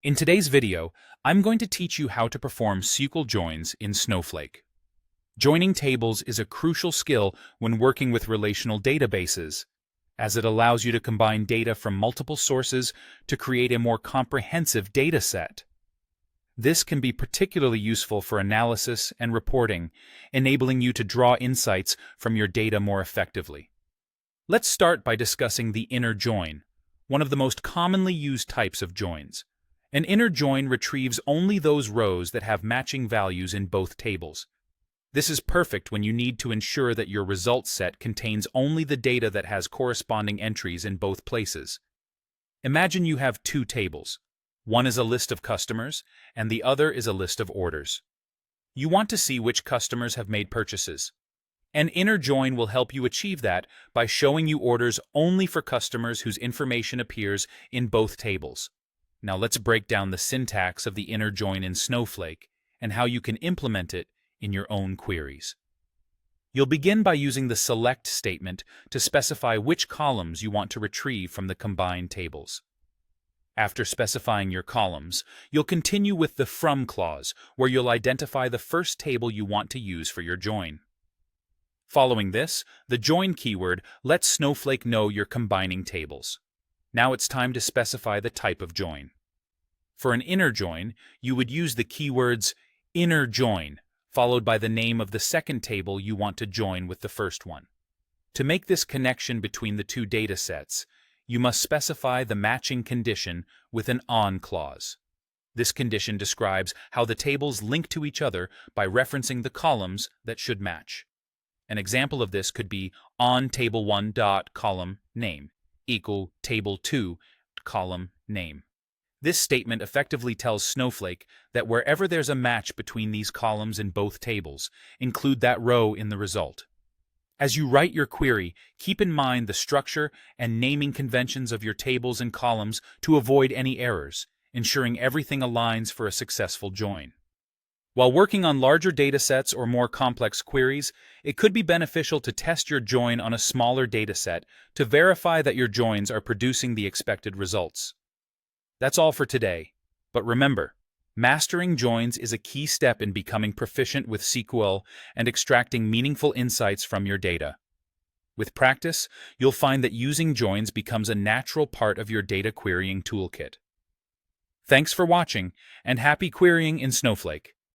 In today's video, I'm going to teach you how to perform SQL joins in Snowflake. Joining tables is a crucial skill when working with relational databases, as it allows you to combine data from multiple sources to create a more comprehensive data set. This can be particularly useful for analysis and reporting, enabling you to draw insights from your data more effectively. Let's start by discussing the inner join, one of the most commonly used types of joins. An inner join retrieves only those rows that have matching values in both tables. This is perfect when you need to ensure that your results set contains only the data that has corresponding entries in both places. Imagine you have two tables. One is a list of customers, and the other is a list of orders. You want to see which customers have made purchases. An inner join will help you achieve that by showing you orders only for customers whose information appears in both tables. Now let's break down the syntax of the inner join in Snowflake and how you can implement it in your own queries. You'll begin by using the select statement to specify which columns you want to retrieve from the combined tables. After specifying your columns, you'll continue with the from clause, where you'll identify the first table you want to use for your join. Following this, the join keyword lets Snowflake know you're combining tables. Now it's time to specify the type of join. For an inner join, you would use the keywords inner join, followed by the name of the second table you want to join with the first one. To make this connection between the two data sets, you must specify the matching condition with an on clause. This condition describes how the tables link to each other by referencing the columns that should match. An example of this could be on table1 dot column name equal table2 column name. This statement effectively tells Snowflake that wherever there's a match between these columns in both tables, include that row in the result. As you write your query, keep in mind the structure and naming conventions of your tables and columns to avoid any errors, ensuring everything aligns for a successful join. While working on larger datasets or more complex queries, it could be beneficial to test your join on a smaller dataset to verify that your joins are producing the expected results. That's all for today, but remember, mastering joins is a key step in becoming proficient with SQL and extracting meaningful insights from your data. With practice, you'll find that using joins becomes a natural part of your data querying toolkit. Thanks for watching, and happy querying in Snowflake.